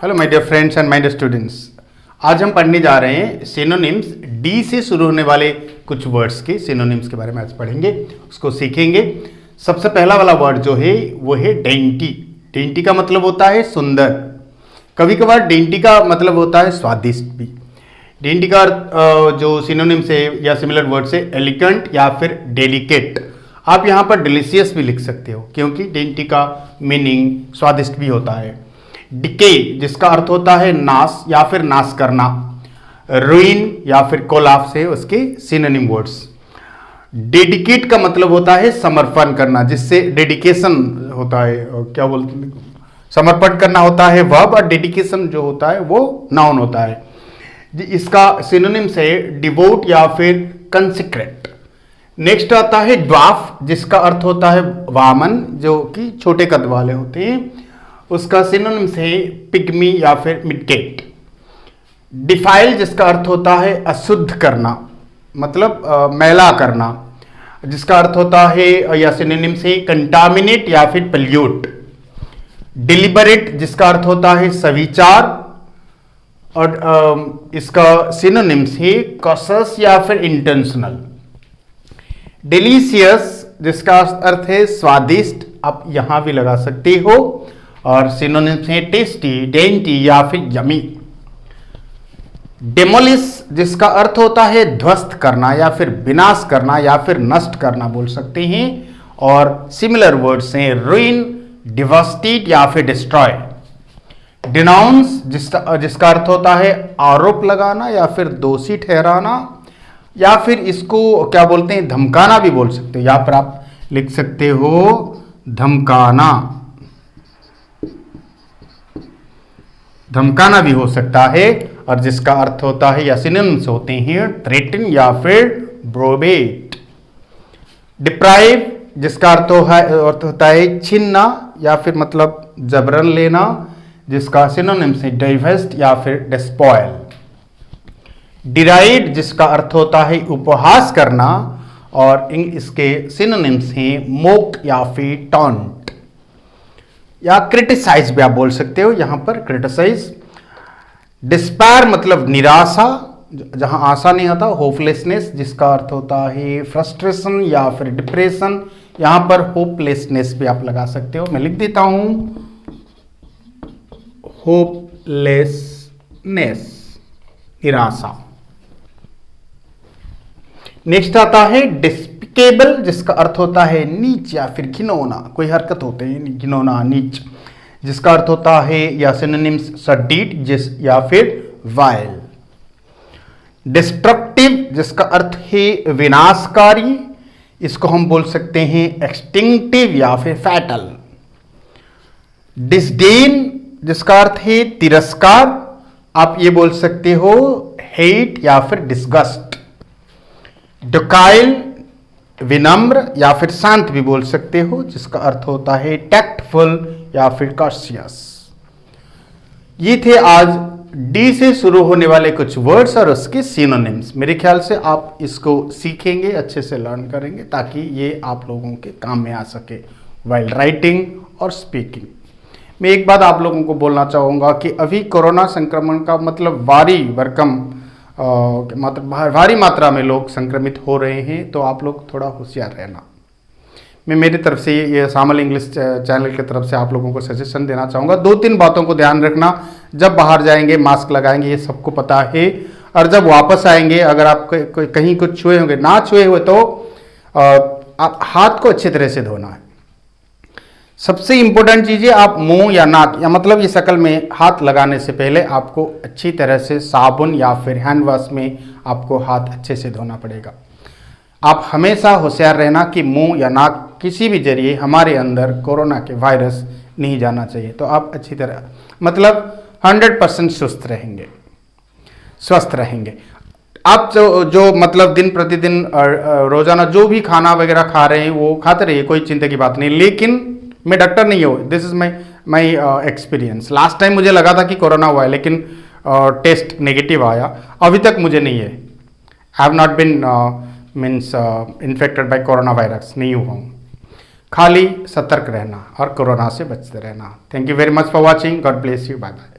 Hello my dear friends and my dear students. आज हम पढ़ने जा रहे हैं सिनोनिम्स। डी से शुरू होने वाले कुछ वर्ड्स के सिनोनिम्स के बारे में आज पढ़ेंगे, उसको सीखेंगे। सबसे पहला वाला वर्ड जो है वो है डेंटी। डेंटी का मतलब होता है सुंदर। कभी कभार डेंटी का मतलब होता है स्वादिष्ट भी। डेंटी का जो सिनोनिम्स है या सिमिलर वर्ड से एलिगेंट या फिर डेलिकेट। आप यहाँ पर डिलीशियस भी लिख सकते हो क्योंकि डेंटी का मीनिंग स्वादिष्ट भी होता है। डिके जिसका अर्थ होता है नाश या फिर नाश करना। रुइन या फिर कोलाप्स है उसके सिनोनिम वर्ड्स। डेडिकेट का मतलब होता है समर्पण करना, जिससे डेडिकेशन होता है, क्या बोलते हैं, समर्पण करना होता है वर्ब, और डेडिकेशन जो होता है वो नाउन होता है। इसका सिनोनिम्स है डिवोट या फिर कंसेक्रेट। नेक्स्ट आता है ड्वार्फ जिसका अर्थ होता है वामन, जो कि छोटे कद वाले होते हैं। उसका सिनोनिम्स है पिग्मी या फिर मिडकेट। डिफाइल जिसका अर्थ होता है अशुद्ध करना, मतलब मैला करना, जिसका अर्थ होता है या सिनोनिम्स है कंटामिनेट या फिर पल्यूट। डिलिबरेट जिसका अर्थ होता है सविचार, और इसका सिनोनिम्स है कॉशस या फिर इंटेंशनल। डिलीशियस जिसका अर्थ है स्वादिष्ट, आप यहां भी लगा सकते हो, और सिनोनिम्स है टेस्टी, डेंटी या फिर यमी। डेमोलिश जिसका अर्थ होता है ध्वस्त करना या फिर विनाश करना या फिर नष्ट करना बोल सकते हैं, और सिमिलर वर्ड्स हैं रुइन, डिवास्टेट या फिर डिस्ट्रॉय। डिनाउंस जिसका अर्थ होता है आरोप लगाना या फिर दोषी ठहराना, या फिर इसको क्या बोलते हैं धमकाना भी बोल सकते हो। यहां पर आप लिख सकते हो धमकाना, धमकाना भी हो सकता है, और जिसका अर्थ होता है या सिनोनिम्स होते हैं थ्रेटन या फिर ब्रोबेट। डिप्राइव जिसका अर्थ होता है छीनना या फिर मतलब जबरन लेना, जिसका सिनोनिम्स है डाइवेस्ट या फिर डिस्पॉयल। डिराइड जिसका अर्थ होता है उपहास करना, और इसके सिनोनिम्स हैं मोक या फिर टॉन्ट। या क्रिटिसाइज भी आप बोल सकते हो, यहां पर क्रिटिसाइज। डिस्पैर मतलब निराशा, जहां आशा नहीं आता। होपलेसनेस जिसका अर्थ होता है फ्रस्ट्रेशन या फिर डिप्रेशन, यहां पर होपलेसनेस भी आप लगा सकते हो। मैं लिख देता हूं होपलेसनेस, निराशा। नेक्स्ट आता है डिस्पिकेबल जिसका अर्थ होता है नीच या फिर घिनौना। कोई हरकत होते हैं घिनौना, नीच, जिसका अर्थ होता है या सिनोनिम्स सडीड जिस या फिर वाइल। डिस्ट्रक्टिव जिसका अर्थ है विनाशकारी, इसको हम बोल सकते हैं एक्सटिंक्टिव या फिर फैटल। डिसडेन जिसका अर्थ है तिरस्कार, आप ये बोल सकते हो हेट या फिर डिस्गस्ट। डकाइल विनम्र या फिर शांत भी बोल सकते हो, जिसका अर्थ होता है टैक्टफुल या फिर कॉशियस। ये थे आज डी से शुरू होने वाले कुछ वर्ड्स और उसके सिनोनिम्स। मेरे ख्याल से आप इसको सीखेंगे, अच्छे से लर्न करेंगे, ताकि ये आप लोगों के काम में आ सके वाइल राइटिंग और स्पीकिंग। मैं एक बात आप लोगों को बोलना चाहूँगा कि अभी कोरोना संक्रमण का मतलब भारी मात्रा में लोग संक्रमित हो रहे हैं, तो आप लोग थोड़ा होशियार रहना। मैं मेरी तरफ से ये सामल इंग्लिश चैनल की तरफ से आप लोगों को सजेशन देना चाहूँगा। 2-3 बातों को ध्यान रखना। जब बाहर जाएंगे मास्क लगाएंगे, ये सबको पता है, और जब वापस आएंगे अगर आप कहीं कुछ छुए होंगे, ना छुए हुए तो आप हाथ को अच्छी तरह से धोना है। सबसे इंपॉर्टेंट चीज़ है आप मुंह या नाक या मतलब ये शक्ल में हाथ लगाने से पहले आपको अच्छी तरह से साबुन या फिर हैंड वॉश में आपको हाथ अच्छे से धोना पड़ेगा। आप हमेशा होशियार रहना कि मुंह या नाक किसी भी जरिए हमारे अंदर कोरोना के वायरस नहीं जाना चाहिए। तो आप अच्छी तरह मतलब 100% स्वस्थ रहेंगे। आप जो मतलब दिन प्रतिदिन रोजाना जो भी खाना वगैरह खा रहे हैं वो खाते रहिए, कोई चिंता की बात नहीं। लेकिन मैं डॉक्टर नहीं हूँ, this is my experience. Last time मुझे लगा था कि कोरोना हुआ है, लेकिन टेस्ट नेगेटिव आया। अभी तक मुझे नहीं है। I have not been infected by corona virus, नहीं हुआ हूँ। खाली सतर्क रहना और कोरोना से बचते रहना। Thank you very much for watching. God bless you. Bye bye.